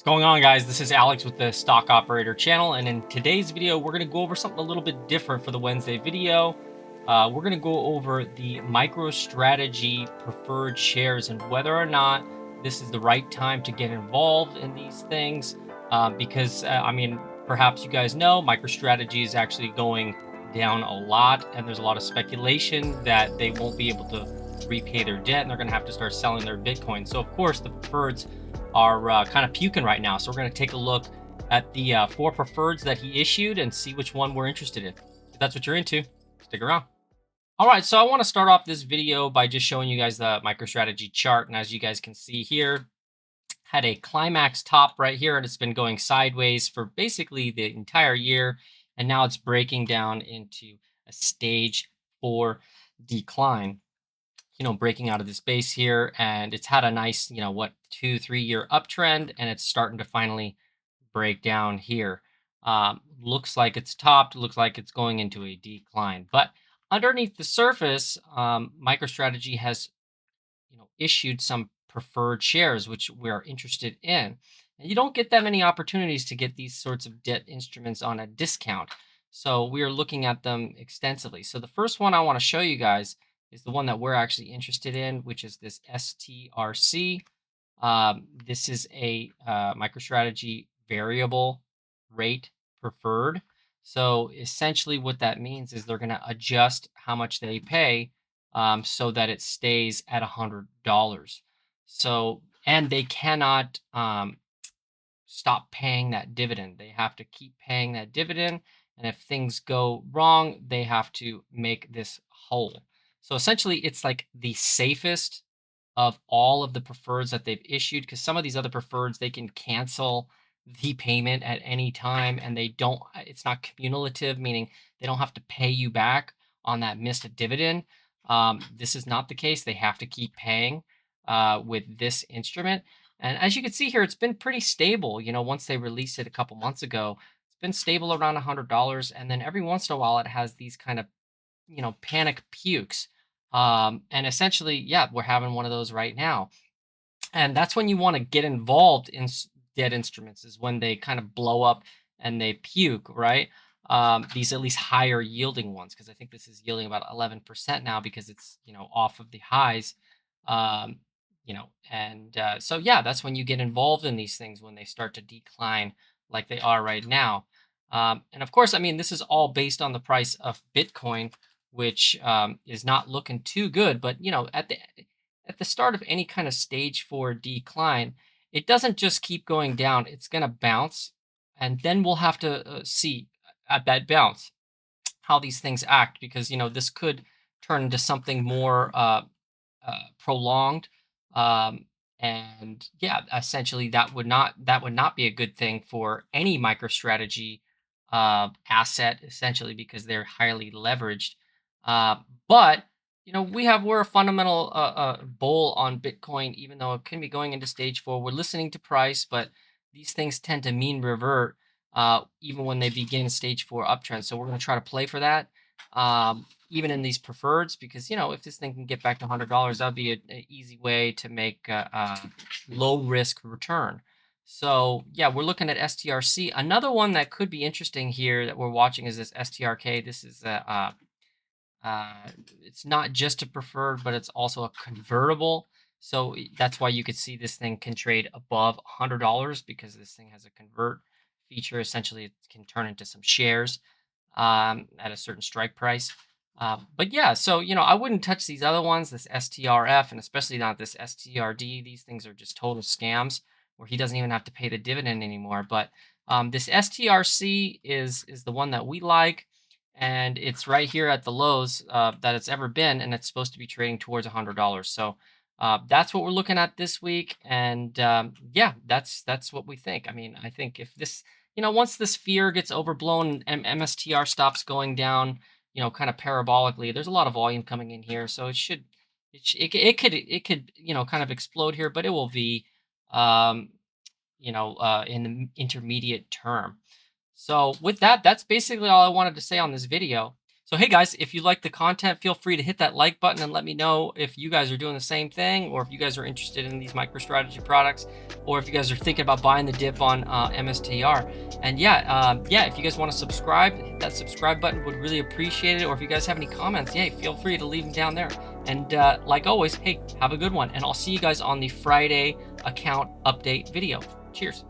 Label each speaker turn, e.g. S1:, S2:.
S1: Going on, guys? This is Alex with the Stock Operator channel, and in today's video we're going to go over something a little bit different for the Wednesday video. We're going to go over the MicroStrategy preferred shares and whether or not this is the right time to get involved in these things, because I mean, perhaps you guys know MicroStrategy is actually going down a lot, and there's a lot of speculation that they won't be able to repay their debt and they're going to have to start selling their Bitcoin. So of course the preferreds are kind of puking right now. So we're going to take a look at the 4 preferreds that he issued and see which one we're interested in. If that's what you're into, stick around. All right, so I want to start off this video by just showing you guys the MicroStrategy chart. And as you guys can see here, had a climax top right here, and it's been going sideways for basically the entire year. And now it's breaking down into a stage 4 decline. Breaking out of this base here, and it's had a nice, 2-3 year uptrend, and it's starting to finally break down here. Looks like it's topped, looks like it's going into a decline, but underneath the surface, MicroStrategy has, issued some preferred shares, which we're interested in. And you don't get that many opportunities to get these sorts of debt instruments on a discount. So we are looking at them extensively. So the first one I want to show you guys is the one that we're actually interested in, which is this STR-C. This is a MicroStrategy variable rate preferred. So essentially what that means is they're going to adjust how much they pay so that it stays at $100. So, and they cannot stop paying that dividend. They have to keep paying that dividend. And if things go wrong, they have to make this whole. So essentially, it's like the safest of all of the preferreds that they've issued, because some of these other preferreds, they can cancel the payment at any time, and it's not cumulative, meaning they don't have to pay you back on that missed dividend. This is not the case. They have to keep paying with this instrument. And as you can see here, it's been pretty stable. Once they released it a couple months ago, it's been stable around $100. And then every once in a while, it has these kind of, panic pukes. And essentially, yeah, we're having one of those right now. And that's when you want to get involved in debt instruments, is when they kind of blow up and they puke, right? These at least higher yielding ones, because I think this is yielding about 11% now because it's, off of the highs. So yeah, that's when you get involved in these things, when they start to decline like they are right now. And of course, I mean, this is all based on the price of Bitcoin, which is not looking too good. But at the start of any kind of stage 4 decline, it doesn't just keep going down. It's going to bounce, and then we'll have to see at that bounce how these things act, because this could turn into something more prolonged. And yeah, essentially that would not be a good thing for any MicroStrategy asset, essentially, because they're highly leveraged. But we're a fundamental bull on Bitcoin, even though it can be going into stage 4. We're listening to price, but these things tend to mean revert even when they begin stage 4 uptrend. So we're going to try to play for that, even in these preferreds, because if this thing can get back to $100, that'd be an easy way to make a low risk return. So yeah, we're looking at STR-C. Another one that could be interesting here that we're watching is this STR-K. This is it's not just a preferred, but it's also a convertible. So that's why you could see this thing can trade above $100, because this thing has a convert feature. Essentially, it can turn into some shares at a certain strike price. But yeah, so I wouldn't touch these other ones, this STR-F and especially not this STR-D. These things are just total scams, where he doesn't even have to pay the dividend anymore. But this STR-C is the one that we like, and it's right here at the lows that it's ever been, and it's supposed to be trading towards $100. So that's what we're looking at this week, and yeah, that's what we think. I mean, I think if this, once this fear gets overblown and MSTR stops going down, kind of parabolically, there's a lot of volume coming in here, so it could kind of explode here, but it will be in the intermediate term. So with that, that's basically all I wanted to say on this video. So hey guys, if you like the content, feel free to hit that like button and let me know if you guys are doing the same thing, or if you guys are interested in these MicroStrategy products, or if you guys are thinking about buying the dip on MSTR. And yeah, if you guys want to subscribe, hit that subscribe button, would really appreciate it. Or if you guys have any comments, yeah, feel free to leave them down there. And like always, hey, have a good one. And I'll see you guys on the Friday account update video. Cheers.